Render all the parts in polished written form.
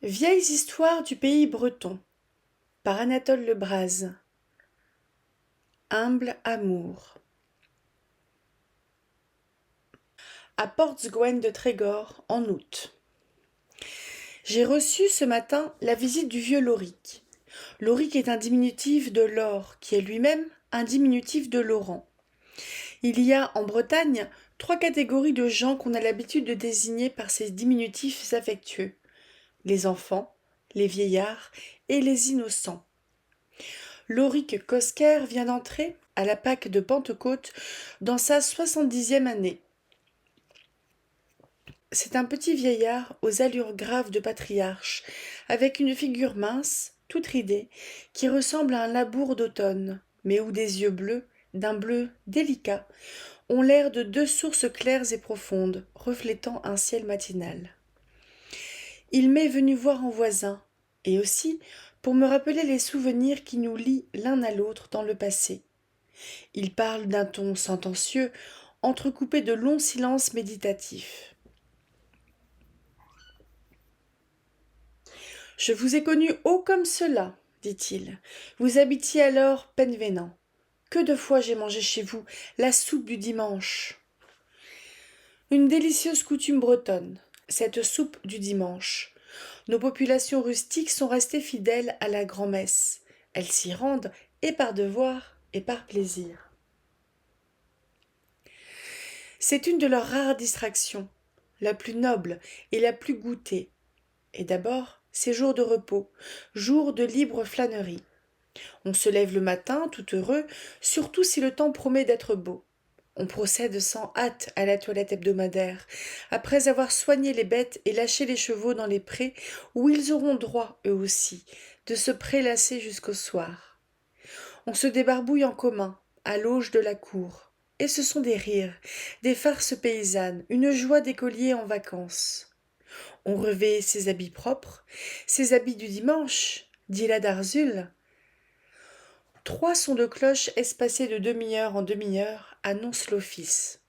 Vieilles histoires du pays breton par Anatole Lebras. Humble amour. À Portzgwen de Trégor, en août. J'ai reçu ce matin la visite du vieux Loric. Loric est un diminutif de Laure, qui est lui-même un diminutif de Laurent. Il y a en Bretagne 3 catégories de gens qu'on a l'habitude de désigner par ces diminutifs affectueux: les enfants, les vieillards et les innocents. Loric Cosquer vient d'entrer, à la Pâque de Pentecôte, dans sa 70e année. C'est un petit vieillard aux allures graves de patriarche, avec une figure mince, toute ridée, qui ressemble à un labour d'automne, mais où des yeux bleus, d'un bleu délicat, ont l'air de 2 sources claires et profondes, reflétant un ciel matinal. Il m'est venu voir en voisin, et aussi pour me rappeler les souvenirs qui nous lient l'un à l'autre dans le passé. Il parle d'un ton sentencieux, entrecoupé de longs silences méditatifs. « Je vous ai connu haut comme cela, dit-il. Vous habitiez alors Penvénan. Que de fois j'ai mangé chez vous la soupe du dimanche. Une délicieuse coutume bretonne, cette soupe du dimanche. Nos populations rustiques sont restées fidèles à la grand-messe. Elles s'y rendent et par devoir et par plaisir. C'est une de leurs rares distractions, la plus noble et la plus goûtée. Et d'abord, c'est jour de repos, jour de libre flânerie. On se lève le matin, tout heureux, surtout si le temps promet d'être beau. On procède sans hâte à la toilette hebdomadaire, après avoir soigné les bêtes et lâché les chevaux dans les prés, où ils auront droit, eux aussi, de se prélasser jusqu'au soir. On se débarbouille en commun, à l'auge de la cour, et ce sont des rires, des farces paysannes, une joie d'écolier en vacances. On revêt ses habits propres, ses habits du dimanche, dit la Darzule. 3 sons de cloche espacés de demi-heure en demi-heure annoncent l'office.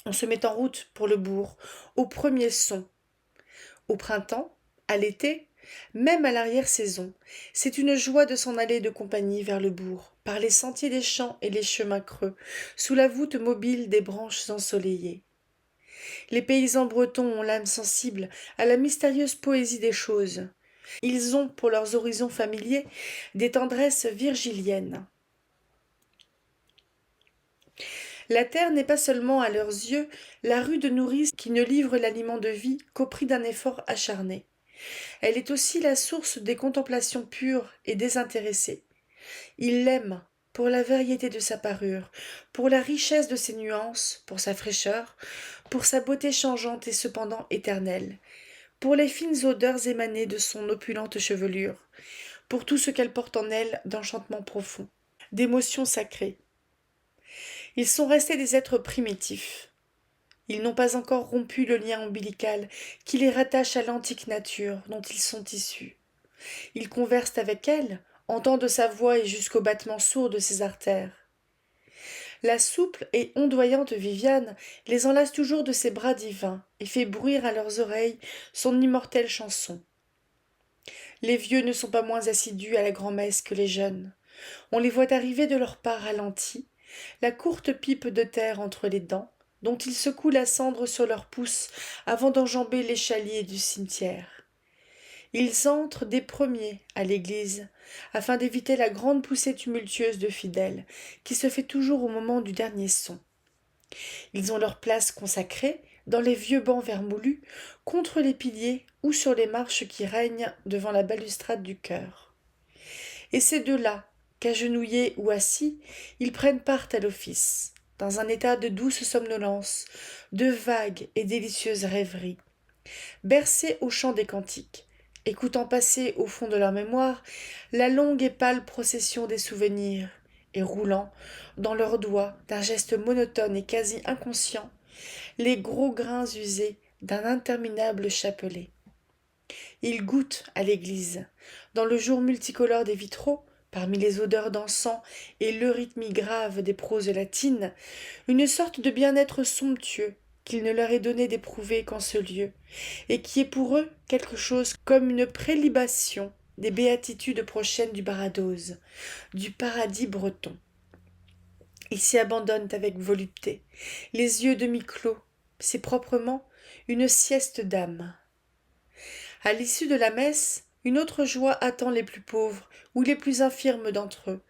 On se met en route pour le bourg, au premier son. Au printemps, à l'été, même à l'arrière-saison, c'est une joie de s'en aller de compagnie vers le bourg, par les sentiers des champs et les chemins creux, sous la voûte mobile des branches ensoleillées. Les paysans bretons ont l'âme sensible à la mystérieuse poésie des choses. Ils ont, pour leurs horizons familiers, des tendresses virgiliennes. La terre n'est pas seulement, à leurs yeux, la rude nourrice qui ne livre l'aliment de vie qu'au prix d'un effort acharné. Elle est aussi la source des contemplations pures et désintéressées. Ils l'aiment pour la variété de sa parure, pour la richesse de ses nuances, pour sa fraîcheur, pour sa beauté changeante et cependant éternelle, pour les fines odeurs émanées de son opulente chevelure, pour tout ce qu'elle porte en elle d'enchantement profond, d'émotions sacrées. Ils sont restés des êtres primitifs. Ils n'ont pas encore rompu le lien ombilical qui les rattache à l'antique nature dont ils sont issus. Ils conversent avec elle, entendent sa voix et jusqu'au battement sourd de ses artères. La souple et ondoyante Viviane les enlace toujours de ses bras divins et fait bruire à leurs oreilles son immortelle chanson. Les vieux ne sont pas moins assidus à la grand-messe que les jeunes. On les voit arriver de leur pas ralenti, la courte pipe de terre entre les dents, dont ils secouent la cendre sur leurs pouces avant d'enjamber l'échalier du cimetière. Ils entrent des premiers à l'église, afin d'éviter la grande poussée tumultueuse de fidèles, qui se fait toujours au moment du dernier son. Ils ont leur place consacrée, dans les vieux bancs vermoulus, contre les piliers ou sur les marches qui règnent devant la balustrade du chœur. Et c'est de là qu'agenouillés ou assis, ils prennent part à l'office, dans un état de douce somnolence, de vague et délicieuse rêverie. Bercés au chant des cantiques, écoutant passer au fond de leur mémoire la longue et pâle procession des souvenirs, et roulant, dans leurs doigts, d'un geste monotone et quasi inconscient, les gros grains usés d'un interminable chapelet. Ils goûtent à l'église, dans le jour multicolore des vitraux, parmi les odeurs d'encens et l'eurythmie grave des proses latines, une sorte de bien-être somptueux, qu'il ne leur est donné d'éprouver qu'en ce lieu, et qui est pour eux quelque chose comme une prélibation des béatitudes prochaines du Baradoz, du paradis breton. Ils s'y abandonnent avec volupté, les yeux demi-clos, c'est proprement une sieste d'âme. À l'issue de la messe, une autre joie attend les plus pauvres ou les plus infirmes d'entre eux.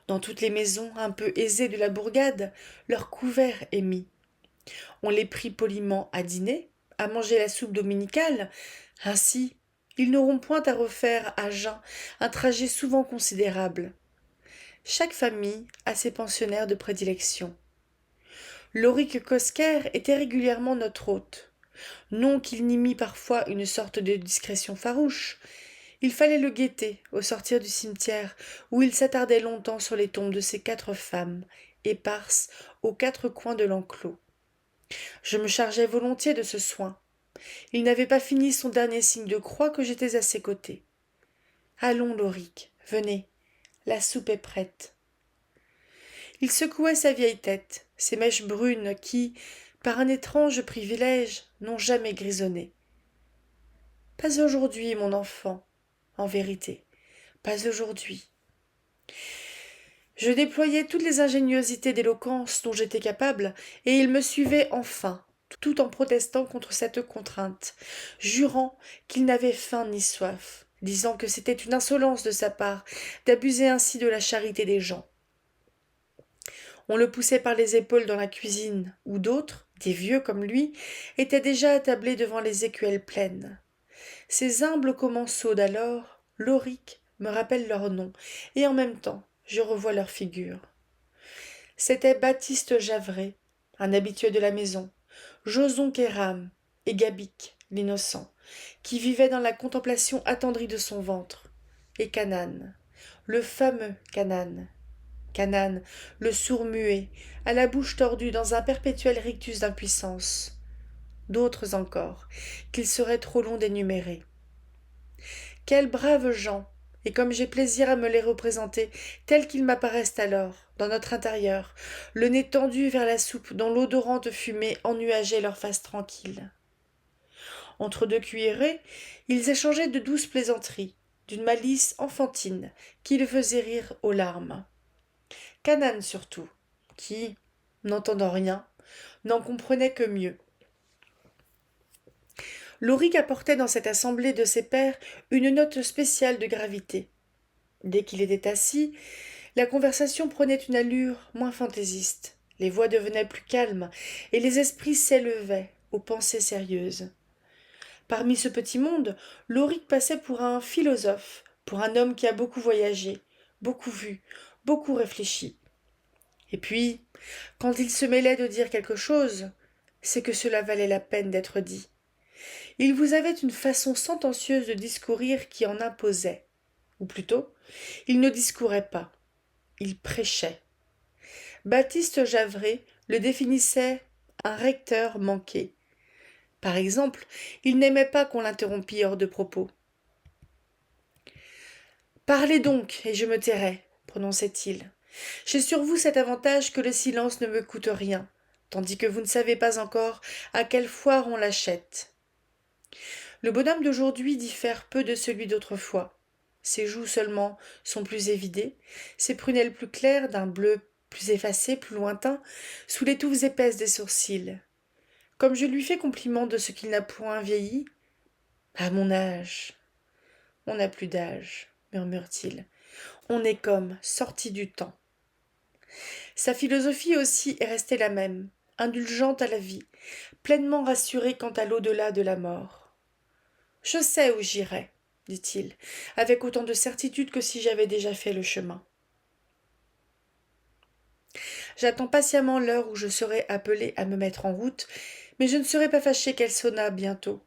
Dans toutes les maisons un peu aisées de la bourgade, leur couvert est mis. On les prie poliment à dîner, à manger la soupe dominicale. Ainsi, ils n'auront point à refaire à jeun un trajet souvent considérable. Chaque famille a ses pensionnaires de prédilection. Lorique Cosquer était régulièrement notre hôte. Non qu'il n'y mît parfois une sorte de discrétion farouche. Il fallait le guetter au sortir du cimetière, où il s'attardait longtemps sur les tombes de ces 4 femmes, éparses aux 4 coins de l'enclos. Je me chargeais volontiers de ce soin. Il n'avait pas fini son dernier signe de croix que j'étais à ses côtés. Allons, Lorique, venez, la soupe est prête. Il secouait sa vieille tête, ses mèches brunes qui, par un étrange privilège, n'ont jamais grisonné. Pas aujourd'hui, mon enfant, en vérité, pas aujourd'hui. Je déployais toutes les ingéniosités d'éloquence dont j'étais capable, et il me suivait enfin, tout en protestant contre cette contrainte, jurant qu'il n'avait faim ni soif, disant que c'était une insolence de sa part d'abuser ainsi de la charité des gens. On le poussait par les épaules dans la cuisine, où d'autres, des vieux comme lui, étaient déjà attablés devant les écuelles pleines. Ces humbles commensaux d'alors, Lorique, me rappellent leurs noms, et en même temps, je revois leurs figures. C'étaient Baptiste Javray, un habitué de la maison, Joson Kéram et Gabic, l'innocent, qui vivait dans la contemplation attendrie de son ventre, et Canaan, le fameux Canaan, le sourd-muet, à la bouche tordue dans un perpétuel rictus d'impuissance. D'autres encore, qu'il serait trop long d'énumérer. Quels braves gens, et comme j'ai plaisir à me les représenter tels qu'ils m'apparaissent alors, dans notre intérieur, le nez tendu vers la soupe dont l'odorante fumée ennuageait leur face tranquille. Entre 2 cuillerées, ils échangeaient de douces plaisanteries, d'une malice enfantine, qui le faisait rire aux larmes. Canaan surtout, qui, n'entendant rien, n'en comprenait que mieux. Lorique apportait dans cette assemblée de ses pairs une note spéciale de gravité. Dès qu'il était assis, la conversation prenait une allure moins fantaisiste, les voix devenaient plus calmes, et les esprits s'élevaient aux pensées sérieuses. Parmi ce petit monde, Lorique passait pour un philosophe, pour un homme qui a beaucoup voyagé, beaucoup vu, beaucoup réfléchi. Et puis, quand il se mêlait de dire quelque chose, c'est que cela valait la peine d'être dit. Il vous avait une façon sentencieuse de discourir qui en imposait. Ou plutôt, il ne discourait pas, il prêchait. Baptiste Javray le définissait un recteur manqué. Par exemple, il n'aimait pas qu'on l'interrompît hors de propos. Parlez donc, et je me tairai, prononçait-il. J'ai sur vous cet avantage que le silence ne me coûte rien, tandis que vous ne savez pas encore à quelle foire on l'achète. Le bonhomme d'aujourd'hui diffère peu de celui d'autrefois. Ses joues seulement sont plus évidées, ses prunelles plus claires, d'un bleu plus effacé, plus lointain, sous les touffes épaisses des sourcils. Comme je lui fais compliment de ce qu'il n'a point vieilli. À mon âge. On n'a plus d'âge, murmure-t-il. On est comme sorti du temps. Sa philosophie aussi est restée la même, indulgente à la vie, pleinement rassurée quant à l'au-delà de la mort. Je sais où j'irai, dit-il, avec autant de certitude que si j'avais déjà fait le chemin. J'attends patiemment l'heure où je serai appelé à me mettre en route, mais je ne serai pas fâché qu'elle sonnât bientôt.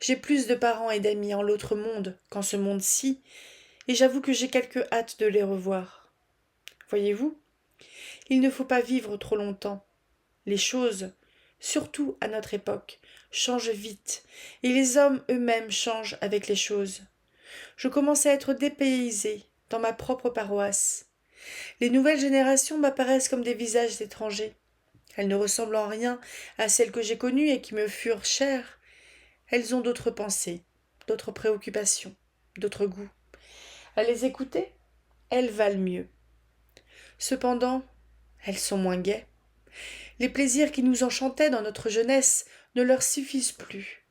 J'ai plus de parents et d'amis en l'autre monde qu'en ce monde-ci, et j'avoue que j'ai quelque hâte de les revoir. Voyez-vous, il ne faut pas vivre trop longtemps. Les choses, surtout à notre époque, changent vite, et les hommes eux-mêmes changent avec les choses. Je commence à être dépaysé dans ma propre paroisse. Les nouvelles générations m'apparaissent comme des visages étrangers. Elles ne ressemblent en rien à celles que j'ai connues et qui me furent chères. Elles ont d'autres pensées, d'autres préoccupations, d'autres goûts. À les écouter, elles valent mieux. Cependant, elles sont moins gaies. Les plaisirs qui nous enchantaient dans notre jeunesse ne leur suffisent plus.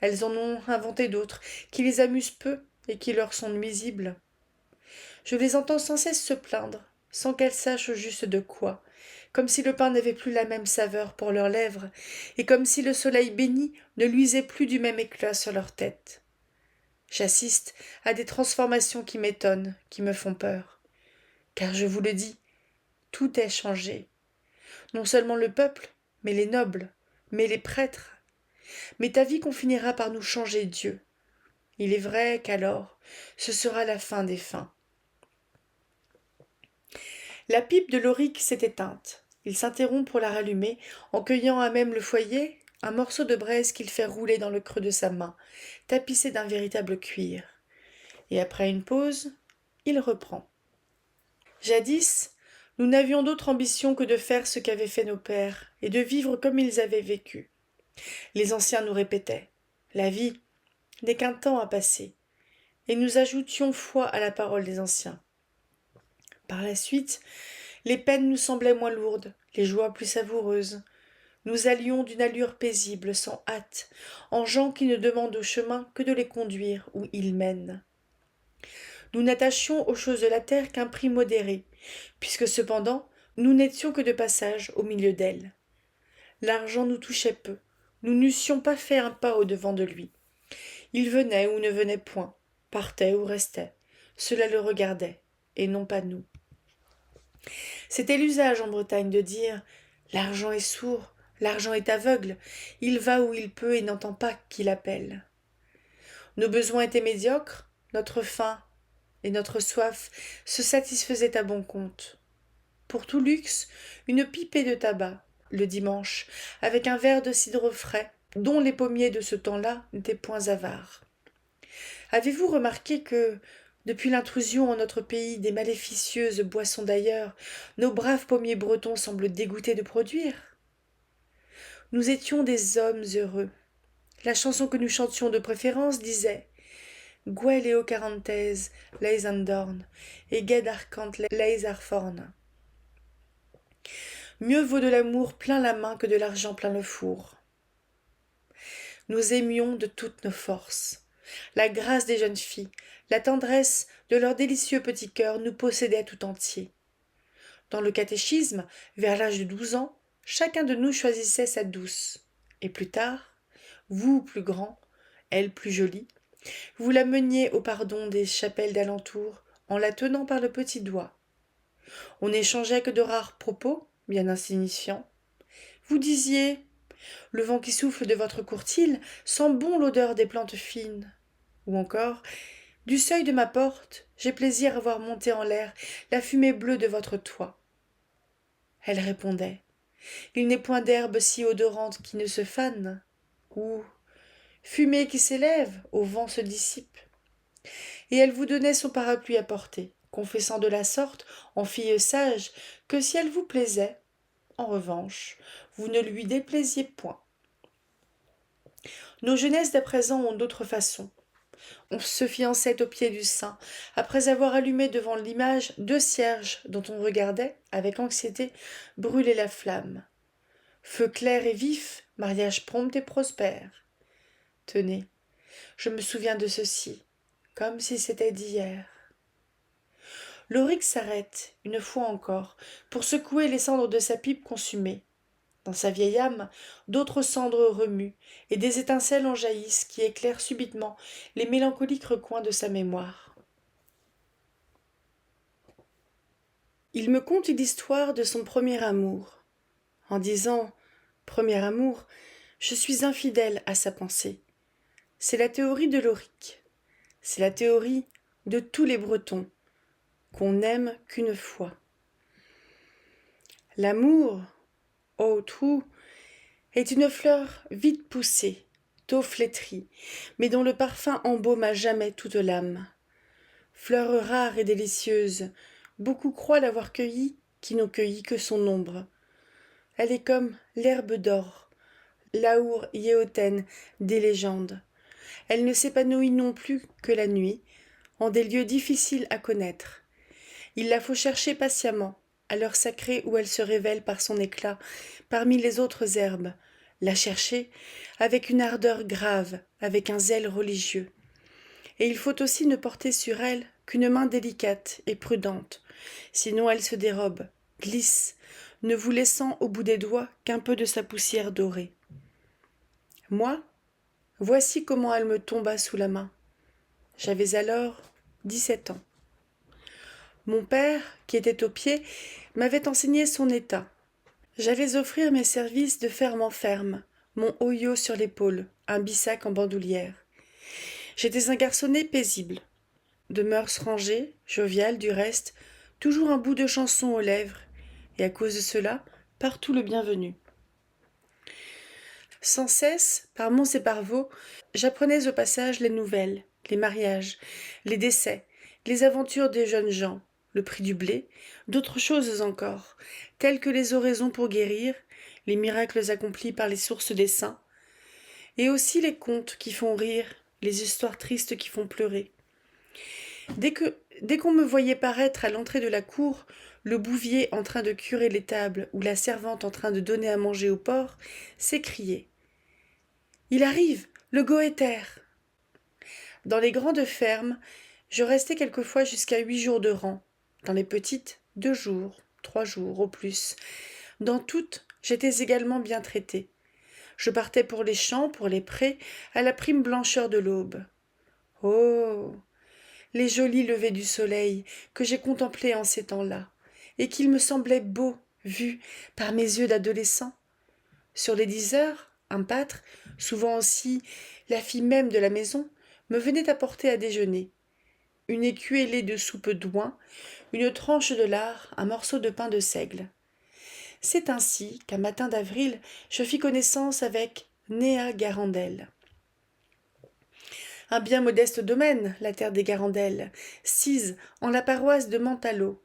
Elles en ont inventé d'autres, qui les amusent peu et qui leur sont nuisibles. Je les entends sans cesse se plaindre, sans qu'elles sachent juste de quoi, comme si le pain n'avait plus la même saveur pour leurs lèvres, et comme si le soleil béni ne luisait plus du même éclat sur leurs têtes. J'assiste à des transformations qui m'étonnent, qui me font peur. Car je vous le dis, tout est changé. Non seulement le peuple, mais les nobles, mais les prêtres. Mais ta vie qu'on finira par nous changer Dieu. Il est vrai qu'alors, ce sera la fin des fins. La pipe de Loric s'est éteinte. Il s'interrompt pour la rallumer, en cueillant à même le foyer un morceau de braise qu'il fait rouler dans le creux de sa main, tapissé d'un véritable cuir. Et après une pause, il reprend. Jadis, nous n'avions d'autre ambition que de faire ce qu'avaient fait nos pères, et de vivre comme ils avaient vécu. Les anciens nous répétaient « La vie n'est qu'un temps à passer », et nous ajoutions foi à la parole des anciens. Par la suite, les peines nous semblaient moins lourdes, les joies plus savoureuses. Nous allions d'une allure paisible, sans hâte, en gens qui ne demandent au chemin que de les conduire où ils mènent. Nous n'attachions aux choses de la terre qu'un prix modéré, puisque cependant nous n'étions que de passage au milieu d'elle. L'argent nous touchait peu, nous n'eussions pas fait un pas au-devant de lui. Il venait ou ne venait point, partait ou restait, cela le regardait, et non pas nous. C'était l'usage en Bretagne de dire « L'argent est sourd, l'argent est aveugle, il va où il peut et n'entend pas qui l'appelle. » Nos besoins étaient médiocres, notre faim et notre soif se satisfaisaient à bon compte. Pour tout luxe, une pipée de tabac, le dimanche, avec un verre de cidre frais, dont les pommiers de ce temps-là n'étaient point avares. Avez-vous remarqué que, depuis l'intrusion en notre pays des maléficieuses boissons d'ailleurs, nos braves pommiers bretons semblent dégoûtés de produire? Nous étions des hommes heureux. La chanson que nous chantions de préférence disait « Gwe leo quarantez, leis andorn, et ged arcant leis arforn ». Mieux vaut de l'amour plein la main que de l'argent plein le four. Nous aimions de toutes nos forces. La grâce des jeunes filles, la tendresse de leurs délicieux petits cœurs nous possédaient tout entier. Dans le catéchisme, vers l'âge de 12 ans, chacun de nous choisissait sa douce. Et plus tard, vous plus grand, elle plus jolie, vous la meniez au pardon des chapelles d'alentour en la tenant par le petit doigt. On n'échangeait que de rares propos, bien insignifiants. Vous disiez « Le vent qui souffle de votre courtile sent bon l'odeur des plantes fines ». Ou encore « Du seuil de ma porte, j'ai plaisir à voir monter en l'air la fumée bleue de votre toit ». Elle répondait « Il n'est point d'herbe si odorante qui ne se fane » ou « Fumée qui s'élève, au vent se dissipe ». Et elle vous donnait son parapluie à porter, confessant de la sorte, en fille sage, que si elle vous plaisait, en revanche, vous ne lui déplaisiez point. Nos jeunesses d'à présent ont d'autres façons. On se fiançait au pied du sein, après avoir allumé devant l'image 2 cierges dont on regardait, avec anxiété, brûler la flamme. Feu clair et vif, mariage prompt et prospère. Tenez, je me souviens de ceci, comme si c'était d'hier. Loric s'arrête, une fois encore, pour secouer les cendres de sa pipe consumée. Dans sa vieille âme, d'autres cendres remuent, et des étincelles en jaillissent qui éclairent subitement les mélancoliques recoins de sa mémoire. Il me conte l'histoire de son premier amour. En disant « premier amour », je suis infidèle à sa pensée. C'est la théorie de Loric. C'est la théorie de tous les Bretons, qu'on n'aime qu'une fois. L'amour, ô trou, est une fleur vite poussée, tôt flétrie, mais dont le parfum embaume à jamais toute l'âme. Fleur rare et délicieuse, beaucoup croient l'avoir cueillie, qui n'ont cueilli que son ombre. Elle est comme l'herbe d'or, l'aour yéhoten des légendes. Elle ne s'épanouit non plus que la nuit, en des lieux difficiles à connaître. Il la faut chercher patiemment, à l'heure sacrée où elle se révèle par son éclat, parmi les autres herbes, la chercher avec une ardeur grave, avec un zèle religieux. Et il faut aussi ne porter sur elle qu'une main délicate et prudente, sinon elle se dérobe, glisse, ne vous laissant au bout des doigts qu'un peu de sa poussière dorée. Moi, voici comment elle me tomba sous la main. J'avais alors 17 ans. Mon père, qui était au pied, m'avait enseigné son état. J'allais offrir mes services de ferme en ferme, mon hoyo sur l'épaule, un bissac en bandoulière. J'étais un garçonnet paisible, de mœurs rangées, jovial du reste, toujours un bout de chanson aux lèvres, et à cause de cela, partout le bienvenu. Sans cesse, par monts et par vaux, j'apprenais au passage les nouvelles, les mariages, les décès, les aventures des jeunes gens, le prix du blé, d'autres choses encore, telles que les oraisons pour guérir, les miracles accomplis par les sources des saints, et aussi les contes qui font rire, les histoires tristes qui font pleurer. Dès qu'on me voyait paraître à l'entrée de la cour, le bouvier en train de curer les tables ou la servante en train de donner à manger au porc, s'écriait « Il arrive, le goéter !» Dans les grandes fermes, je restais quelquefois jusqu'à 8 jours de rang. Dans les petites, 2 jours, 3 jours au plus. Dans toutes, j'étais également bien traitée. Je partais pour les champs, pour les prés, à la prime blancheur de l'aube. Oh, les jolis levers du soleil que j'ai contemplés en ces temps-là, et qu'ils me semblaient beaux, vus par mes yeux d'adolescent. Sur les 10 heures, un pâtre, souvent aussi la fille même de la maison, me venait apporter à déjeuner. Une écuellée de soupe d'oing, une tranche de lard, un morceau de pain de seigle. C'est ainsi qu'un matin d'avril, je fis connaissance avec Néa Garandel. Un bien modeste domaine, la terre des Garandel, sise en la paroisse de Mantalot,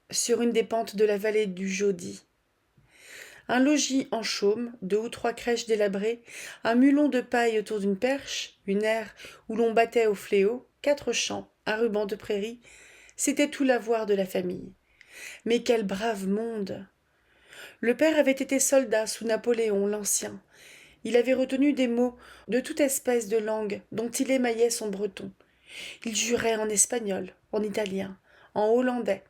sur une des pentes de la vallée du Jaudy. Un logis en chaume, 2 ou 3 crèches délabrées, un mulon de paille autour d'une perche, une aire où l'on battait au fléau, 4 champs, un ruban de prairie, c'était tout l'avoir de la famille. Mais quel brave monde! Le père avait été soldat sous Napoléon l'Ancien. Il avait retenu des mots de toute espèce de langue dont il émaillait son breton. Il jurait en espagnol, en italien, en hollandais.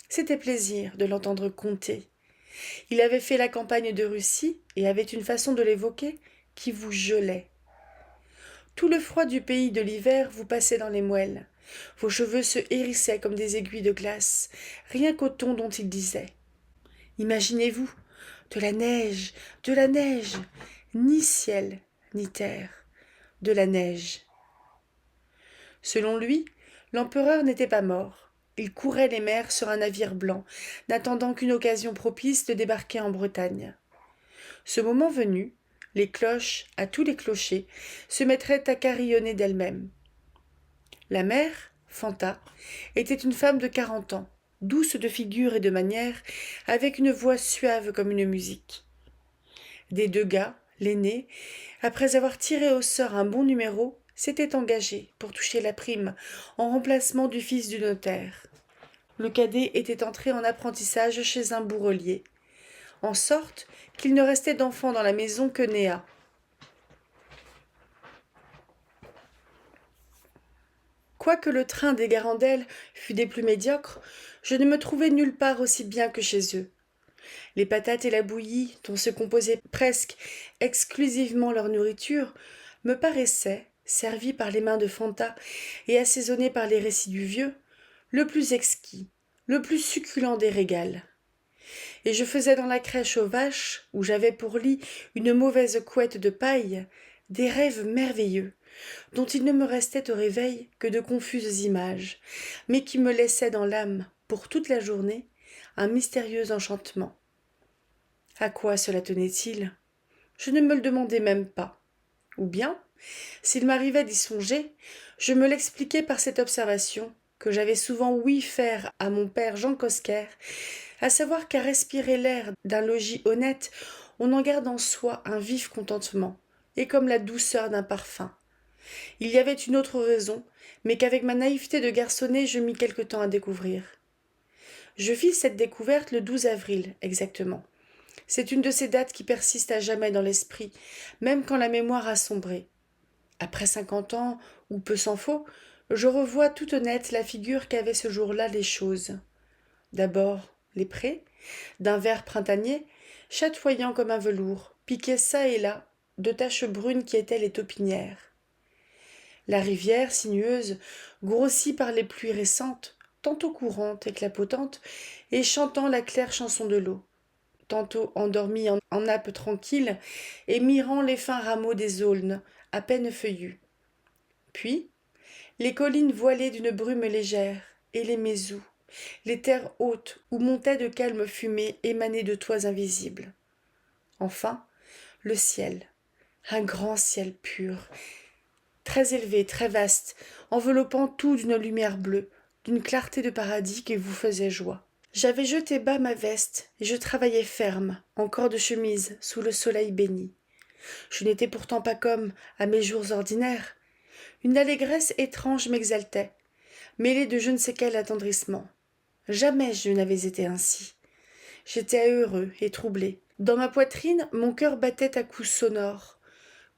C'était plaisir de l'entendre conter. Il avait fait la campagne de Russie et avait une façon de l'évoquer qui vous gelait. Tout le froid du pays de l'hiver vous passait dans les moelles. Vos cheveux se hérissaient comme des aiguilles de glace, rien qu'au ton dont il disait. Imaginez-vous, de la neige, ni ciel, ni terre, de la neige. Selon lui, l'empereur n'était pas mort. Il courait les mers sur un navire blanc, n'attendant qu'une occasion propice de débarquer en Bretagne. Ce moment venu, les cloches, à tous les clochers, se mettraient à carillonner d'elles-mêmes. La mère, Fanta, était une femme de 40 ans, douce de figure et de manières, avec une voix suave comme une musique. Des 2 gars, l'aîné, après avoir tiré au sort un bon numéro, s'était engagé pour toucher la prime en remplacement du fils du notaire. Le cadet était entré en apprentissage chez un bourrelier, en sorte qu'il ne restait d'enfant dans la maison que Néa. Quoique le train des Garandel fût des plus médiocres, je ne me trouvais nulle part aussi bien que chez eux. Les patates et la bouillie, dont se composait presque exclusivement leur nourriture, me paraissaient, servies par les mains de Fanta et assaisonnées par les récits du vieux, le plus exquis, le plus succulent des régals. Et je faisais dans la crèche aux vaches, où j'avais pour lit une mauvaise couette de paille, des rêves merveilleux, dont il ne me restait au réveil que de confuses images, mais qui me laissaient dans l'âme, pour toute la journée, un mystérieux enchantement. À quoi cela tenait-il? Je ne me le demandais même pas. Ou bien, s'il m'arrivait d'y songer, je me l'expliquais par cette observation que j'avais souvent ouï faire à mon père Jean Cosquer, à savoir qu'à respirer l'air d'un logis honnête, on en garde en soi un vif contentement, et comme la douceur d'un parfum. Il y avait une autre raison, mais qu'avec ma naïveté de garçonnet je mis quelque temps à découvrir. Je fis cette découverte le 12 avril, exactement. C'est une de ces dates qui persistent à jamais dans l'esprit, même quand la mémoire a sombré. Après 50 ans, ou peu s'en faut, je revois toute nette la figure qu'avaient ce jour-là les choses. D'abord, les prés, d'un vert printanier, chatoyant comme un velours, piquaient çà et là de taches brunes qui étaient les taupinières. La rivière, sinueuse, grossie par les pluies récentes, tantôt courante et clapotante, et chantant la claire chanson de l'eau, tantôt endormie en nappe tranquille, et mirant les fins rameaux des aulnes, à peine feuillus. Puis, les collines voilées d'une brume légère, et les maisous, les terres hautes où montaient de calmes fumées émanées de toits invisibles. Enfin, le ciel, un grand ciel pur, très élevé, très vaste, enveloppant tout d'une lumière bleue, d'une clarté de paradis qui vous faisait joie. J'avais jeté bas ma veste et je travaillais ferme, en corps de chemise, sous le soleil béni. Je n'étais pourtant pas comme à mes jours ordinaires. Une allégresse étrange m'exaltait, mêlée de je ne sais quel attendrissement. Jamais je n'avais été ainsi. J'étais heureux et troublé. Dans ma poitrine, mon cœur battait à coups sonores,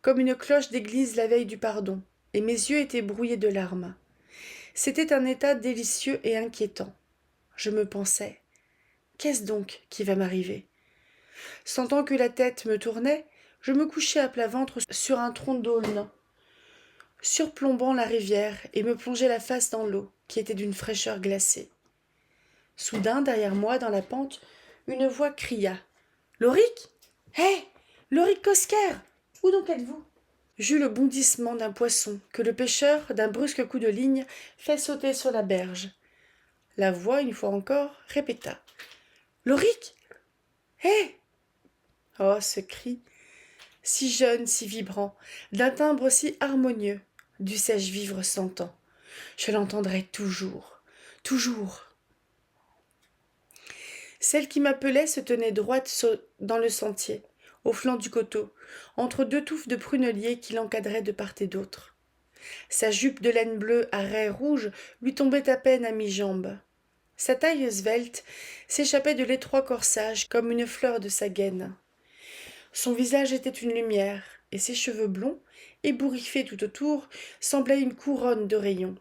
comme une cloche d'église la veille du pardon, et mes yeux étaient brouillés de larmes. C'était un état délicieux et inquiétant. Je me pensais, qu'est-ce donc qui va m'arriver? Sentant que la tête me tournait, je me couchai à plat ventre sur un tronc d'aulne, surplombant la rivière, et me plongeai la face dans l'eau, qui était d'une fraîcheur glacée. Soudain, derrière moi, dans la pente, une voix cria. « Loric ? Hé, Loric Cosquer, où donc êtes-vous » J'eus le bondissement d'un poisson que le pêcheur, d'un brusque coup de ligne, fait sauter sur la berge. La voix, une fois encore, répéta. « Loric ? Hé » Oh, ce cri, si jeune, si vibrant, d'un timbre si harmonieux, dussé-je vivre 100 ans. Je l'entendrai toujours, toujours. Celle qui m'appelait se tenait droite dans le sentier, au flanc du coteau, entre deux touffes de pruneliers qui l'encadraient de part et d'autre. Sa jupe de laine bleue à raies rouges lui tombait à peine à mi-jambe. Sa taille svelte s'échappait de l'étroit corsage comme une fleur de sa gaine. Son visage était une lumière, et ses cheveux blonds, ébouriffés tout autour, semblaient une couronne de rayons.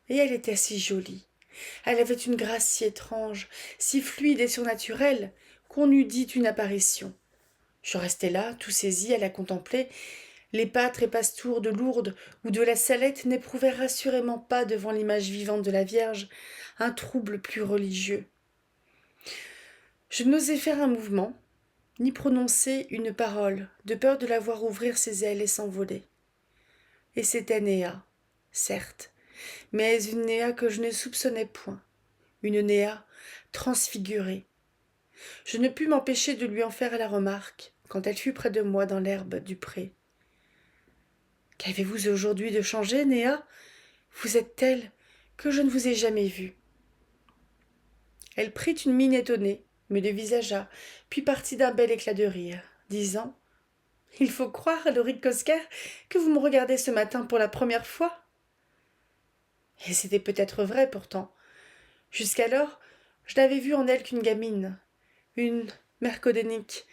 Et elle était si jolie. Elle avait une grâce si étrange, si fluide et surnaturelle, qu'on eût dit une apparition. Je restai là, tout saisi, à la contempler. Les pâtres et pastours de Lourdes ou de la Salette n'éprouvèrent assurément pas devant l'image vivante de la Vierge un trouble plus religieux. Je n'osais faire un mouvement, ni prononcer une parole, de peur de la voir ouvrir ses ailes et s'envoler. Et c'était Néa, certes, mais une Néa que je ne soupçonnais point, une Néa transfigurée. Je ne pus m'empêcher de lui en faire la remarque, quand elle fut près de moi dans l'herbe du pré. « Qu'avez-vous aujourd'hui de changé, Néa ? Vous êtes telle que je ne vous ai jamais vue. » Elle prit une mine étonnée, me dévisagea, puis partit d'un bel éclat de rire, disant « Il faut croire, Loric Cosquer, que vous me regardez ce matin pour la première fois. » Et c'était peut-être vrai pourtant. Jusqu'alors, je n'avais vu en elle qu'une gamine, une mercodénique,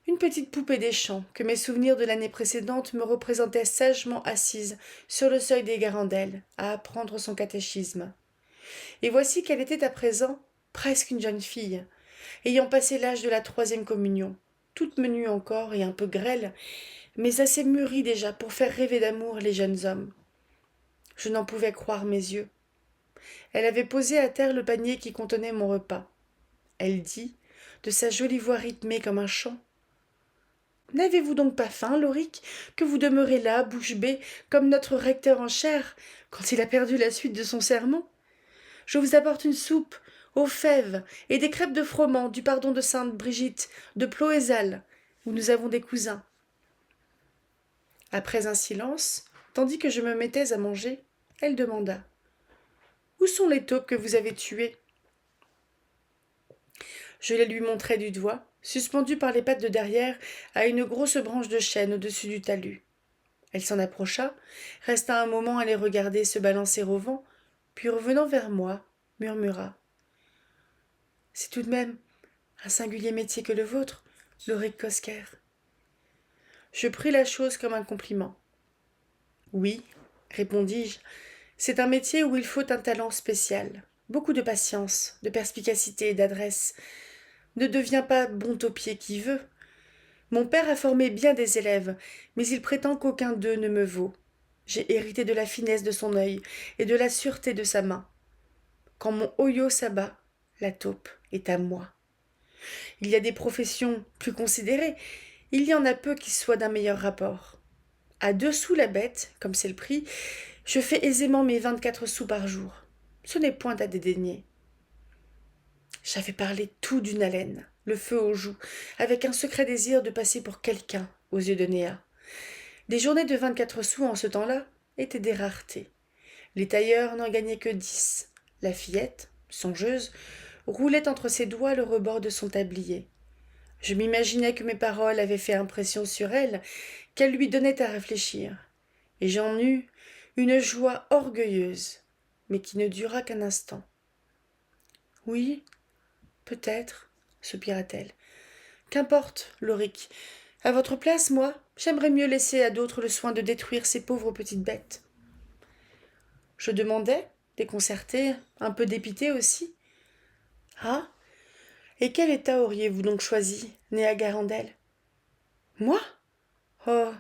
une petite poupée des champs que mes souvenirs de l'année précédente me représentaient sagement assise sur le seuil des garandelles à apprendre son catéchisme. Et voici qu'elle était à présent presque une jeune fille, ayant passé l'âge de la 3e communion, toute menue encore et un peu grêle, mais assez mûrie déjà pour faire rêver d'amour les jeunes hommes. Je n'en pouvais croire mes yeux. Elle avait posé à terre le panier qui contenait mon repas. Elle dit, de sa jolie voix rythmée comme un chant. « N'avez-vous donc pas faim, Loric, que vous demeurez là, bouche bée, comme notre recteur en chair, quand il a perdu la suite de son sermon ? Je vous apporte une soupe, aux fèves, et des crêpes de froment, du pardon de sainte Brigitte, de Ploézal, où nous avons des cousins. » Après un silence, tandis que je me mettais à manger, elle demanda. Où sont les taupes que vous avez tuées ?» Je les lui montrai du doigt, suspendues par les pattes de derrière à une grosse branche de chêne au-dessus du talus. Elle s'en approcha, resta un moment à les regarder se balancer au vent, puis revenant vers moi, murmura: « C'est tout de même un singulier métier que le vôtre, Lorick Kosker. » Je pris la chose comme un compliment. « Oui, répondis-je, c'est un métier où il faut un talent spécial, beaucoup de patience, de perspicacité et d'adresse. Ne devient pas bon taupier qui veut. Mon père a formé bien des élèves, mais il prétend qu'aucun d'eux ne me vaut. J'ai hérité de la finesse de son œil et de la sûreté de sa main. Quand mon Oyo s'abat, la taupe est à moi. Il y a des professions plus considérées, il y en a peu qui soient d'un meilleur rapport. À 2 sous la bête, comme c'est le prix, je fais aisément mes 24 sous par jour. Ce n'est point à dédaigner. » J'avais parlé tout d'une haleine, le feu aux joues, avec un secret désir de passer pour quelqu'un aux yeux de Néa. Des journées de 24 sous en ce temps-là étaient des raretés. Les tailleurs n'en gagnaient que 10. La fillette, songeuse, roulait entre ses doigts le rebord de son tablier. Je m'imaginais que mes paroles avaient fait impression sur elle, qu'elles lui donnaient à réfléchir. Et j'en eus une joie orgueilleuse, mais qui ne dura qu'un instant. « Oui, peut-être, soupira-t-elle. Qu'importe, Lorick. À votre place, moi, j'aimerais mieux laisser à d'autres le soin de détruire ces pauvres petites bêtes. » Je demandai, déconcertée, un peu dépitée aussi. « Ah, et quel état auriez-vous donc choisi, Néa Garandel ?»« Moi ? Oh,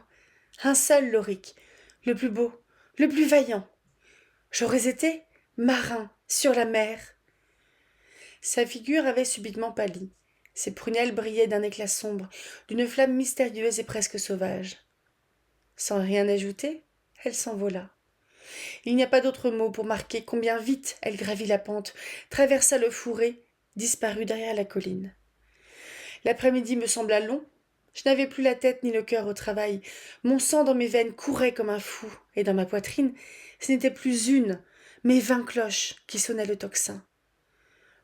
un seul, Lorick, le plus beau, le plus vaillant. J'aurais été marin sur la mer. » Sa figure avait subitement pâli. Ses prunelles brillaient d'un éclat sombre, d'une flamme mystérieuse et presque sauvage. Sans rien ajouter, elle s'envola. Il n'y a pas d'autre mot pour marquer combien vite elle gravit la pente, traversa le fourré, disparut derrière la colline. L'après-midi me sembla long. Je n'avais plus la tête ni le cœur au travail. Mon sang dans mes veines courait comme un fou, et dans ma poitrine, ce n'était plus une, mais 20 cloches qui sonnaient le tocsin.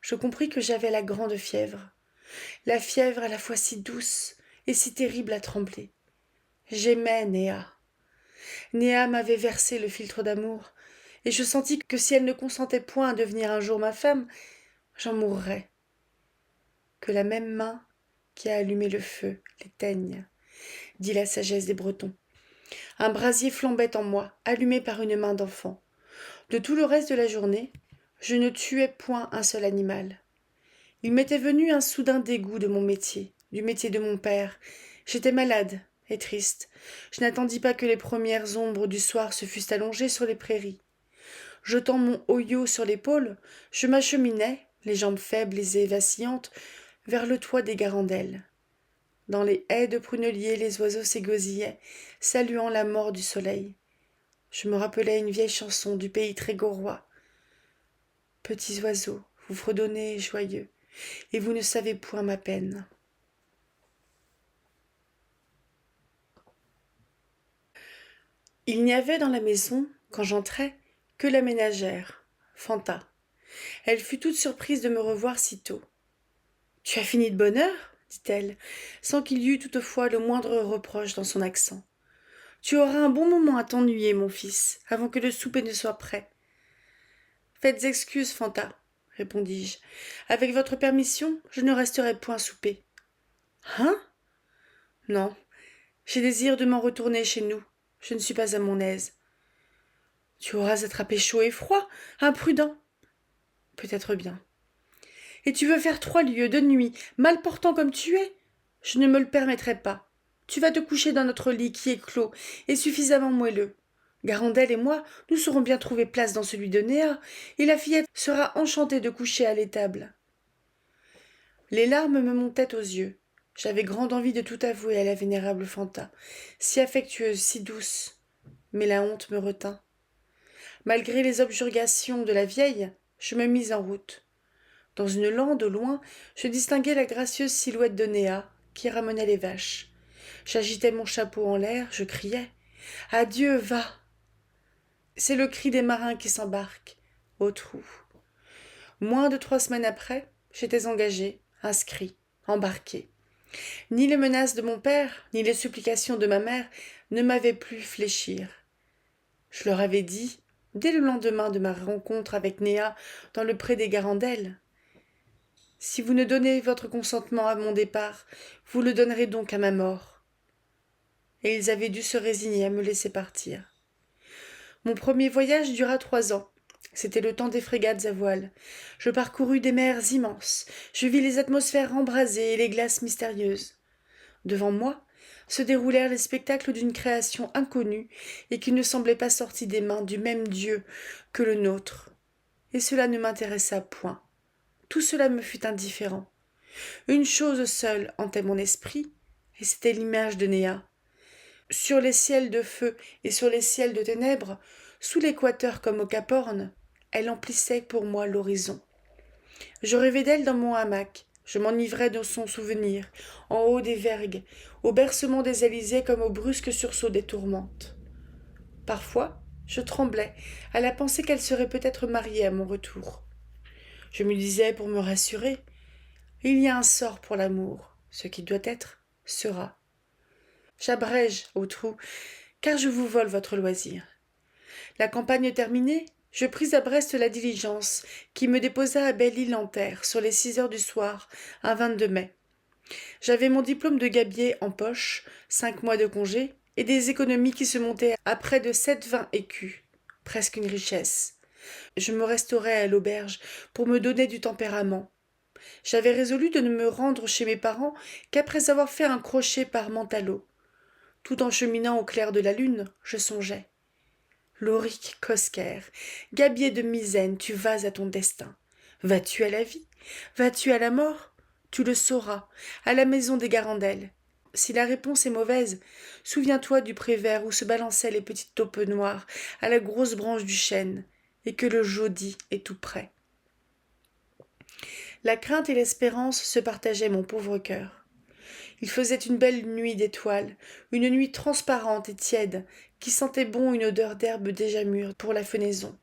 Je compris que j'avais la grande fièvre. La fièvre à la fois si douce et si terrible à trembler. J'aimais Néa. Néa m'avait versé le philtre d'amour, et je sentis que si elle ne consentait point à devenir un jour ma femme, j'en mourrais. Que la même main qui a allumé le feu l'éteigne, dit la sagesse des Bretons. Un brasier flambait en moi, allumé par une main d'enfant. De tout le reste de la journée, je ne tuais point un seul animal. Il m'était venu un soudain dégoût de mon métier, du métier de mon père. J'étais malade et triste. Je n'attendis pas que les premières ombres du soir se fussent allongées sur les prairies. Jetant mon Oyo sur l'épaule, je m'acheminais, les jambes faibles et vacillantes, vers le toit des Garandelles. Dans les haies de pruneliers, les oiseaux s'égosillaient, saluant la mort du soleil. Je me rappelais une vieille chanson du pays trégorois. « Petits oiseaux, vous fredonnez joyeux, et vous ne savez point ma peine. » Il n'y avait dans la maison, quand j'entrai, que la ménagère, Fanta. Elle fut toute surprise de me revoir si tôt. « Tu as fini de bonne heure ?» dit-elle, sans qu'il y eût toutefois le moindre reproche dans son accent. « Tu auras un bon moment à t'ennuyer, mon fils, avant que le souper ne soit prêt. »« Faites excuse, Fanta, » répondis-je. « Avec votre permission, je ne resterai point souper. »« Hein ? Non, j'ai désir de m'en retourner chez nous. Je ne suis pas à mon aise. »« Tu auras attrapé chaud et froid, imprudent. »« Peut-être bien. »« Et tu veux faire 3 lieues de nuit, mal portant comme tu es ? Je ne me le permettrai pas. Tu vas te coucher dans notre lit qui est clos et suffisamment moelleux. Garandel et moi, nous saurons bien trouver place dans celui de Néa, et la fillette sera enchantée de coucher à l'étable. » Les larmes me montaient aux yeux. J'avais grande envie de tout avouer à la vénérable Fanta, si affectueuse, si douce. Mais la honte me retint. Malgré les objurgations de la vieille, je me mis en route. Dans une lande au loin, je distinguai la gracieuse silhouette de Néa, qui ramenait les vaches. J'agitais mon chapeau en l'air, je criais « Adieu, va !» C'est le cri des marins qui s'embarquent. au trou. Moins de 3 semaines après, j'étais engagé, inscrit, embarqué. Ni les menaces de mon père, ni les supplications de ma mère ne m'avaient pu fléchir. Je leur avais dit, dès le lendemain de ma rencontre avec Néa dans le pré des Garandelles, « Si vous ne donnez votre consentement à mon départ, vous le donnerez donc à ma mort. » Et ils avaient dû se résigner à me laisser partir. Mon premier voyage dura 3 ans. C'était le temps des frégates à voile. Je parcourus des mers immenses. Je vis les atmosphères embrasées et les glaces mystérieuses. Devant moi se déroulèrent les spectacles d'une création inconnue et qui ne semblait pas sortie des mains du même Dieu que le nôtre. Et cela ne m'intéressa point. Tout cela me fut indifférent. Une chose seule hantait mon esprit, et c'était l'image de Néa. Sur les ciels de feu et sur les ciels de ténèbres, sous l'équateur comme au Cap Horn, elle emplissait pour moi l'horizon. Je rêvais d'elle dans mon hamac, je m'enivrais de son souvenir, en haut des vergues, au bercement des Élysées comme au brusque sursaut des tourmentes. Parfois, je tremblais à la pensée qu'elle serait peut-être mariée à mon retour. Je me disais pour me rassurer, il y a un sort pour l'amour, ce qui doit être sera. J'abrège au trou, car je vous vole votre loisir. La campagne terminée, je pris à Brest la diligence qui me déposa à Belle-Île-en-Terre sur les 6 heures du soir, un 22 mai. J'avais mon diplôme de gabier en poche, 5 mois de congé, et des économies qui se montaient à près de 7,20 écus, presque une richesse. Je me restaurais à l'auberge pour me donner du tempérament. J'avais résolu de ne me rendre chez mes parents qu'après avoir fait un crochet par Mantalot. Tout en cheminant au clair de la lune, je songeais. Laurique Cosquer, gabier de misaine, tu vas à ton destin. Vas-tu à la vie? Vas-tu à la mort? Tu le sauras, à la maison des Garandelles. Si la réponse est mauvaise, souviens-toi du pré-vert où se balançaient les petites taupes noires à la grosse branche du chêne, et que le jaudi est tout près. La crainte et l'espérance se partageaient mon pauvre cœur. Il faisait une belle nuit d'étoiles, une nuit transparente et tiède, qui sentait bon une odeur d'herbe déjà mûre pour la fenaison.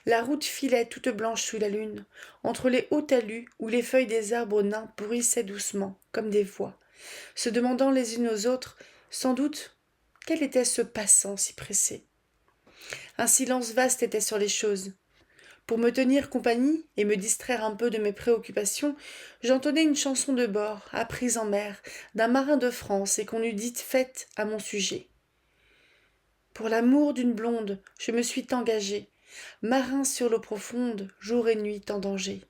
La route filait toute blanche sous la lune, entre les hauts talus où les feuilles des arbres nains pourrissaient doucement, comme des voix, se demandant les unes aux autres, sans doute, quel était ce passant si pressé. Un silence vaste était sur les choses. Pour me tenir compagnie et me distraire un peu de mes préoccupations, j'entonnais une chanson de bord, apprise en mer, d'un marin de France et qu'on eût dite faite à mon sujet. Pour l'amour d'une blonde, je me suis engagé, marin sur l'eau profonde, jour et nuit en danger.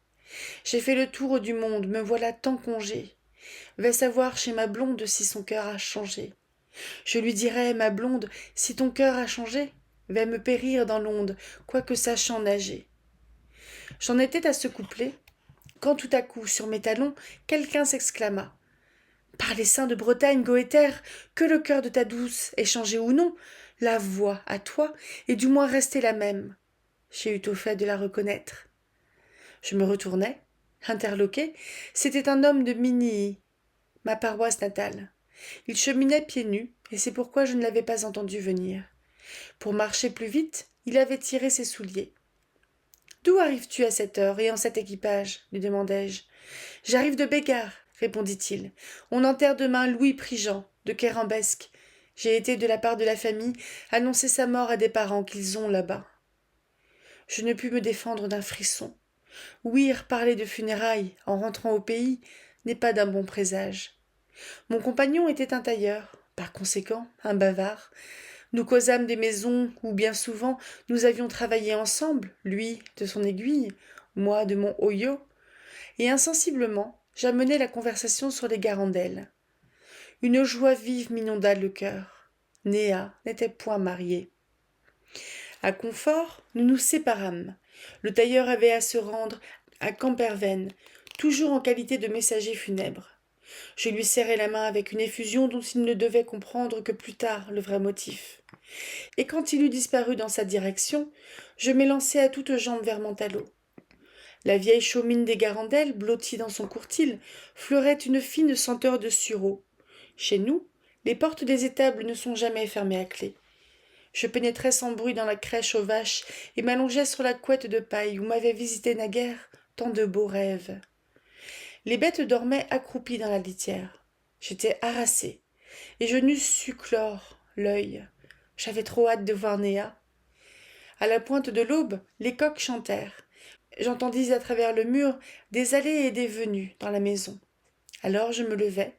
J'ai fait le tour du monde, me voilà tant congé. Vais savoir chez ma blonde si son cœur a changé. Je lui dirai, ma blonde, si ton cœur a changé, vais me périr dans l'onde, quoique sachant nager. J'en étais à ce couplet, quand tout à coup, sur mes talons, quelqu'un s'exclama. « Par les saints de Bretagne, Goéther, que le cœur de ta douce ait changé ou non, la voix, à toi, est du moins restée la même. » J'ai eu au fait de la reconnaître. Je me retournai, interloqué, c'était un homme de Minilly, ma paroisse natale. Il cheminait pieds nus, et c'est pourquoi je ne l'avais pas entendu venir. Pour marcher plus vite, il avait tiré ses souliers. « D'où arrives-tu à cette heure et en cet équipage ?» lui demandai-je. « J'arrive de Bégard, » répondit-il. « On enterre demain Louis Prigent, de Kerembesque. J'ai été, de la part de la famille, annoncer sa mort à des parents qu'ils ont là-bas. » Je ne pus me défendre d'un frisson. Ouïr parler de funérailles en rentrant au pays n'est pas d'un bon présage. Mon compagnon était un tailleur, par conséquent un bavard. Nous causâmes des maisons où bien souvent nous avions travaillé ensemble, lui de son aiguille, moi de mon hoyo, et insensiblement j'amenai la conversation sur les Garandelles. Une joie vive m'inonda le cœur. Néa n'était point mariée. À Confort, nous nous séparâmes. Le tailleur avait à se rendre à Camperven, toujours en qualité de messager funèbre. Je lui serrai la main avec une effusion dont il ne devait comprendre que plus tard le vrai motif. Et quand il eut disparu dans sa direction, je m'élançai à toutes jambes vers Mantalot. La vieille chaumine des Garandelles, blottie dans son courtil, fleurait une fine senteur de sureau. Chez nous, les portes des étables ne sont jamais fermées à clé. Je pénétrais sans bruit dans la crèche aux vaches et m'allongeais sur la couette de paille où m'avaient visité naguère tant de beaux rêves. Les bêtes dormaient accroupies dans la litière. J'étais harassée, et je n'eusse su clore l'œil. J'avais trop hâte de voir Néa. À la pointe de l'aube, les coqs chantèrent. J'entendis à travers le mur des allées et des venues dans la maison. Alors je me levai,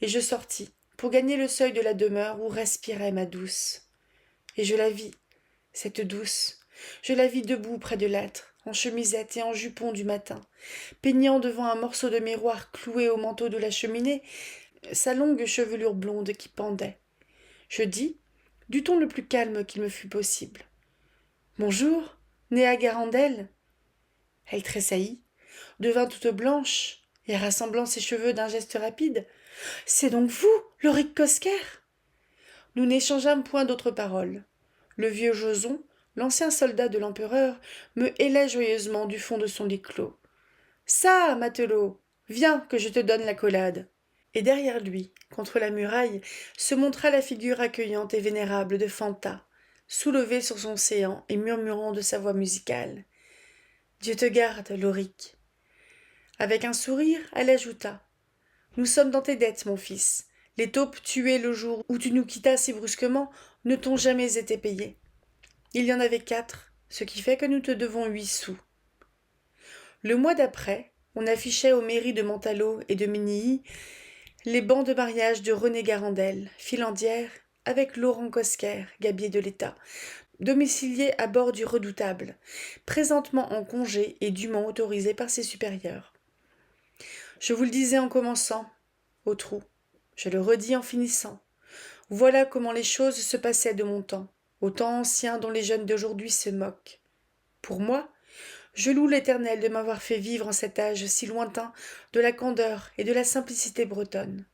et je sortis, pour gagner le seuil de la demeure où respirait ma douce. Et je la vis, cette douce. Je la vis debout près de l'âtre, en chemisette et en jupon du matin, peignant devant un morceau de miroir cloué au manteau de la cheminée sa longue chevelure blonde qui pendait. Je dis, du ton le plus calme qu'il me fût possible. Bonjour, Néa Garandel. Elle tressaillit, devint toute blanche, et rassemblant ses cheveux d'un geste rapide. C'est donc vous, Loric Cosquer? Nous n'échangeâmes point d'autres paroles. Le vieux Joson, l'ancien soldat de l'empereur, me hélait joyeusement du fond de son lit clos. Ça, matelot, viens que je te donne l'accolade. Et derrière lui, contre la muraille, se montra la figure accueillante et vénérable de Fanta, soulevée sur son séant et murmurant de sa voix musicale. Dieu te garde, Loric. Avec un sourire, elle ajouta. Nous sommes dans tes dettes, mon fils. Les taupes tuées le jour où tu nous quittas si brusquement ne t'ont jamais été payées. Il y en avait 4, ce qui fait que nous te devons 8 sous. Le mois d'après, on affichait aux mairies de Montalot et de Minilly les bans de mariage de René Garandel, filandière, avec Laurent Cosquer, gabier de l'État, domicilié à bord du Redoutable, présentement en congé et dûment autorisé par ses supérieurs. Je vous le disais en commençant, au trou, je le redis en finissant. Voilà comment les choses se passaient de mon temps, au temps ancien dont les jeunes d'aujourd'hui se moquent. Pour moi, je loue l'Éternel de m'avoir fait vivre en cet âge si lointain de la candeur et de la simplicité bretonne.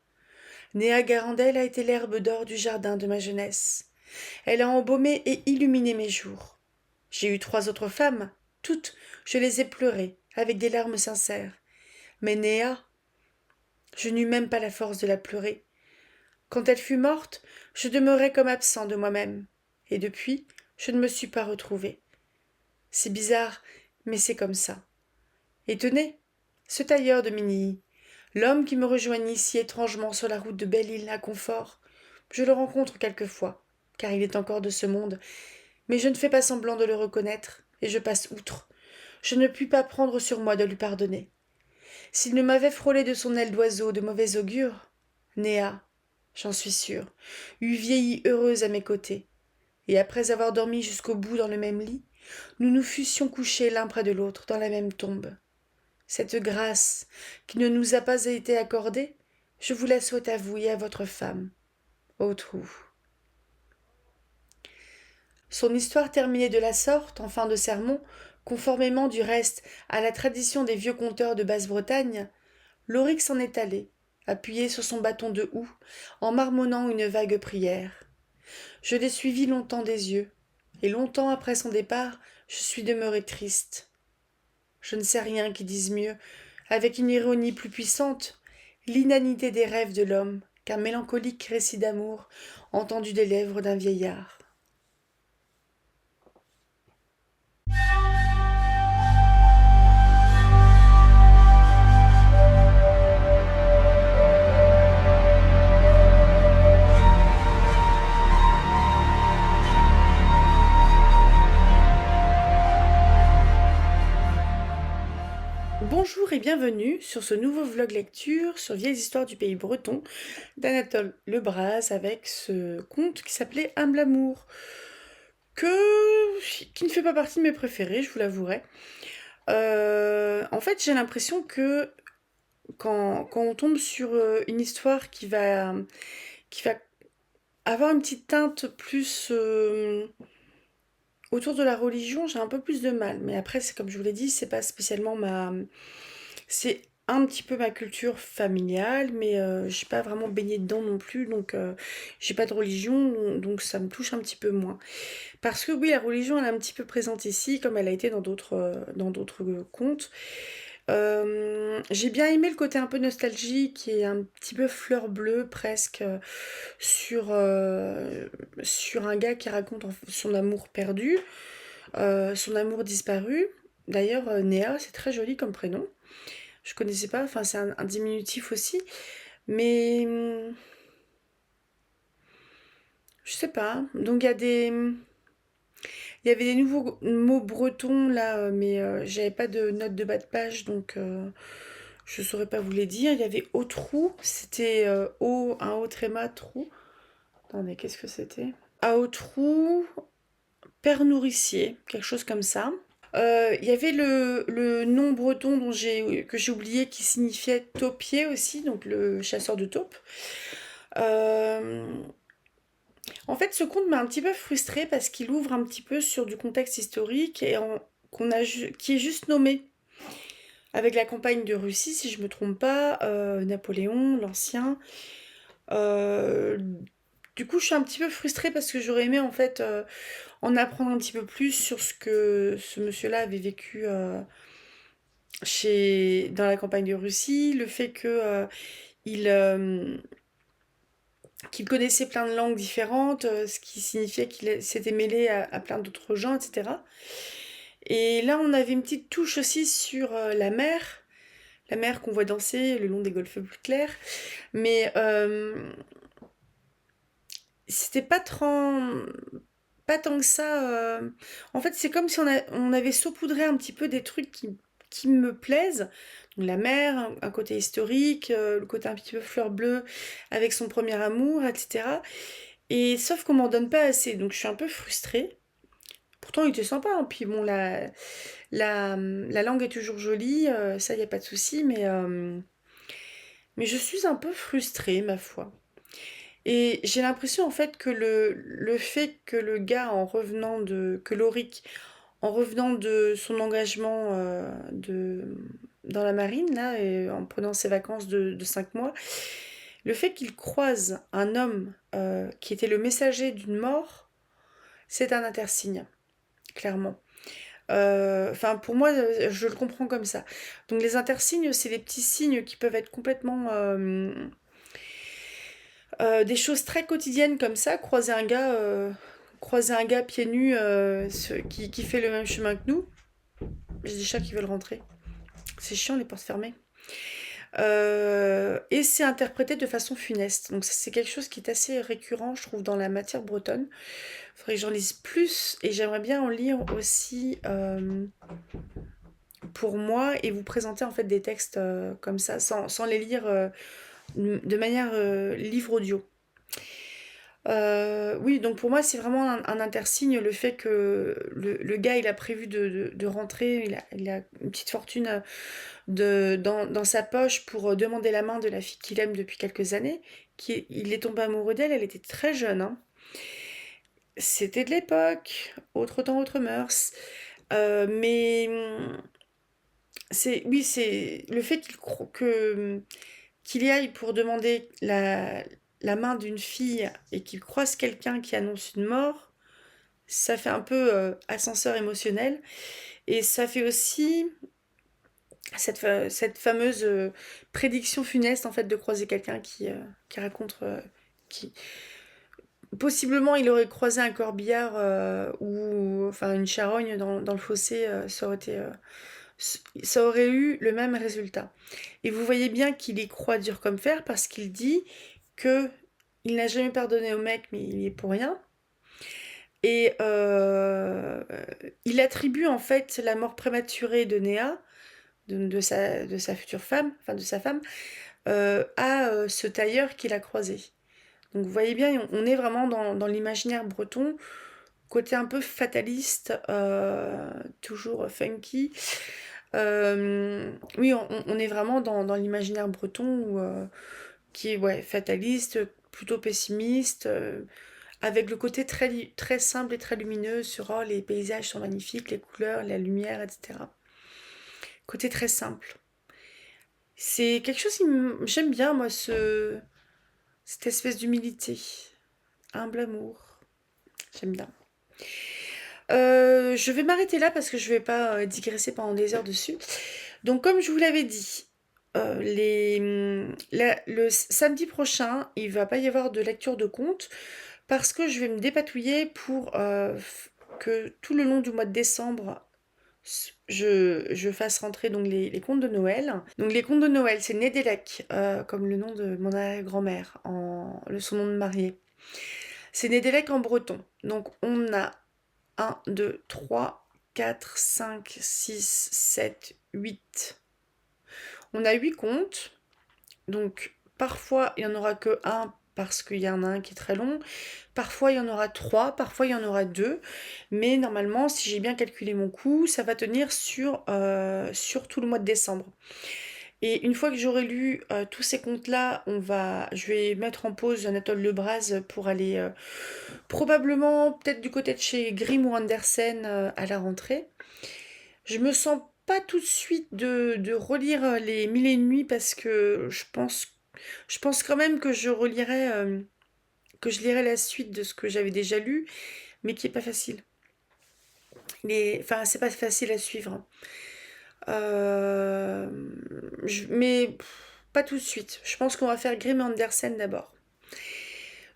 Néa Garandel a été l'herbe d'or du jardin de ma jeunesse. Elle a embaumé et illuminé mes jours. J'ai eu 3 autres femmes, toutes, je les ai pleurées, avec des larmes sincères. Mais Néa, je n'eus même pas la force de la pleurer. Quand elle fut morte, je demeurai comme absent de moi-même, et depuis, je ne me suis pas retrouvé. C'est bizarre, mais c'est comme ça. Et tenez, ce tailleur de Minilly, l'homme qui me rejoignit si étrangement sur la route de Belle-Île à Confort, je le rencontre quelquefois, car il est encore de ce monde, mais je ne fais pas semblant de le reconnaître, et je passe outre. Je ne puis pas prendre sur moi de lui pardonner. S'il ne m'avait frôlé de son aile d'oiseau de mauvais augure, Néa, j'en suis sûre, eût vieilli heureuse à mes côtés, et après avoir dormi jusqu'au bout dans le même lit, nous nous fussions couchés l'un près de l'autre dans la même tombe. Cette grâce qui ne nous a pas été accordée, je vous la souhaite à vous et à votre femme. Au trou. Son histoire terminée de la sorte, en fin de sermon, conformément du reste à la tradition des vieux conteurs de Basse-Bretagne, Loric s'en est allé, appuyé sur son bâton de houx, en marmonnant une vague prière. Je l'ai suivi longtemps des yeux, et longtemps après son départ, je suis demeurée triste. Je ne sais rien qui dise mieux, avec une ironie plus puissante, l'inanité des rêves de l'homme qu'un mélancolique récit d'amour entendu des lèvres d'un vieillard. Bonjour et bienvenue sur ce nouveau vlog lecture sur Vieilles histoires du pays breton d'Anatole Lebras avec ce conte qui s'appelait Humble amour, qui ne fait pas partie de mes préférés, je vous l'avouerai. En fait, j'ai l'impression que quand on tombe sur une histoire qui va avoir une petite teinte plus autour de la religion, j'ai un peu plus de mal. Mais après, c'est comme je vous l'ai dit, c'est pas spécialement c'est un petit peu ma culture familiale, mais je suis pas vraiment baignée dedans non plus, donc j'ai pas de religion, donc ça me touche un petit peu moins. Parce que oui, la religion, elle est un petit peu présente ici, comme elle a été dans d'autres contes. J'ai bien aimé le côté un peu nostalgique et un petit peu fleur bleue presque sur, sur un gars qui raconte son amour perdu, son amour disparu. D'ailleurs, Néa, c'est très joli comme prénom. Je connaissais pas, enfin c'est un diminutif aussi, mais je sais pas. Donc il y avait des nouveaux mots bretons là, mais j'avais pas de note de bas de page, donc je saurais pas vous les dire. Il y avait Autrou, c'était un O tréma trou. Attendez, qu'est-ce que c'était? À Autrou, père nourricier, quelque chose comme ça. Il y avait le nom breton que j'ai oublié qui signifiait taupier aussi, donc le chasseur de taupes. Euh, En fait, ce conte m'a un petit peu frustrée parce qu'il ouvre un petit peu sur du contexte historique qui est juste nommé. Avec la campagne de Russie, si je me trompe pas, Napoléon, l'Ancien. Euh, du coup, je suis un petit peu frustrée parce que j'aurais aimé en fait en apprendre un petit peu plus sur ce que ce monsieur-là avait vécu dans la campagne de Russie, le fait que il, euh, qu'il connaissait plein de langues différentes, ce qui signifiait qu'il s'était mêlé à plein d'autres gens, etc. Et là, on avait une petite touche aussi sur la mer qu'on voit danser le long des golfes plus clairs. Mais c'était pas tant que ça. En fait, c'est comme si on avait saupoudré un petit peu des trucs qui me plaisent. Donc, la mer, un côté historique, le côté un petit peu fleur bleue avec son premier amour, etc. Et sauf qu'on m'en donne pas assez, donc je suis un peu frustrée. Pourtant, il était sympa, hein. Puis bon, la langue est toujours jolie, ça, y a pas de souci, mais je suis un peu frustrée, ma foi. Et j'ai l'impression, en fait, que le fait que le gars, que Lorik, en revenant de son engagement dans la marine, là, et en prenant ses vacances de 5 mois, le fait qu'il croise un homme qui était le messager d'une mort, c'est un intersigne, clairement. Enfin, pour moi, je le comprends comme ça. Donc, les intersignes, c'est les petits signes qui peuvent être complètement des choses très quotidiennes comme ça. Croiser un gars pieds nus qui fait le même chemin que nous. J'ai des chats qui veulent rentrer. C'est chiant les portes fermées. Et c'est interprété de façon funeste. Donc, c'est quelque chose qui est assez récurrent, je trouve, dans la matière bretonne. Il faudrait que j'en lise plus et j'aimerais bien en lire aussi pour moi et vous présenter en fait des textes comme ça sans les lire de manière livre audio. Oui, donc pour moi c'est vraiment un intersigne le fait que le gars il a prévu de rentrer, il a une petite fortune dans sa poche pour demander la main de la fille qu'il aime depuis quelques années. Il est tombé amoureux d'elle, elle était très jeune, hein. C'était de l'époque, autre temps, autre mœurs. Mais c'est le fait qu'il y aille pour demander la main d'une fille et qu'il croise quelqu'un qui annonce une mort, ça fait un peu ascenseur émotionnel. Et ça fait aussi cette fameuse prédiction funeste en fait de croiser quelqu'un qui raconte qui possiblement il aurait croisé un corbillard ou enfin une charogne dans le fossé, ça aurait eu le même résultat. Et vous voyez bien qu'il y croit dur comme fer parce qu'il dit que il n'a jamais pardonné au mec, mais il y est pour rien. Et il attribue en fait la mort prématurée de Néa, de sa future femme, enfin de sa femme, à ce tailleur qu'il a croisé. Donc vous voyez bien, on est vraiment dans l'imaginaire breton, côté un peu fataliste, toujours funky. Oui, on est vraiment dans l'imaginaire breton qui est ouais, fataliste, plutôt pessimiste, avec le côté très simple et très lumineux sur oh, les paysages sont magnifiques, les couleurs, la lumière, etc. Côté très simple. C'est quelque chose j'aime bien, moi, cette espèce d'humilité. Humble amour. J'aime bien. Je vais m'arrêter là parce que je vais pas digresser pendant des heures dessus. Donc comme je vous l'avais dit, le samedi prochain, il va pas y avoir de lecture de contes parce que je vais me dépatouiller pour que tout le long du mois de décembre, je fasse rentrer donc les contes de Noël. Donc les contes de Noël, c'est Nédélec, comme le nom de mon arrière-grand-mère, son nom de mariée. C'est Nédélec en breton. Donc on a 1, 2, 3, 4, 5, 6, 7, 8. On a 8 contes. Donc parfois il n'y en aura que un parce qu'il y en a un qui est très long. Parfois il y en aura 3, parfois il y en aura 2. Mais normalement, si j'ai bien calculé mon coût, ça va tenir sur tout le mois de décembre. Et une fois que j'aurai lu tous ces contes-là, je vais mettre en pause Anatole Lebras pour aller probablement peut-être du côté de chez Grimm ou Andersen à la rentrée. Je me sens pas tout de suite de relire les Mille et une nuits parce que je pense quand même que que je lirai la suite de ce que j'avais déjà lu, mais qui est pas facile. Enfin, c'est pas facile à suivre. Euh, mais pas tout de suite. Je pense qu'on va faire Grimm et Andersen d'abord.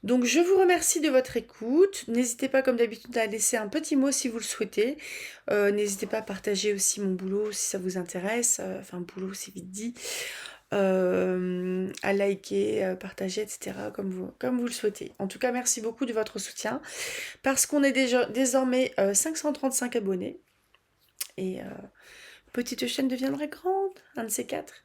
Donc je vous remercie de votre écoute. N'hésitez pas comme d'habitude à laisser un petit mot si vous le souhaitez. N'hésitez pas à partager aussi mon boulot si ça vous intéresse. Enfin boulot c'est vite dit. À liker, partager, etc. Comme vous le souhaitez. En tout cas merci beaucoup de votre soutien. Parce qu'on est déjà désormais 535 abonnés. Et petite chaîne deviendrait grande, un de ces quatre.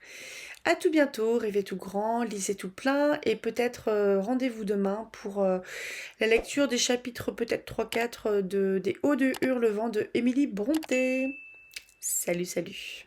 À tout bientôt, rêvez tout grand, lisez tout plein et peut-être rendez-vous demain pour la lecture des chapitres peut-être 3-4 des Hauts de Hurlevent de Émilie Brontë. Salut, salut.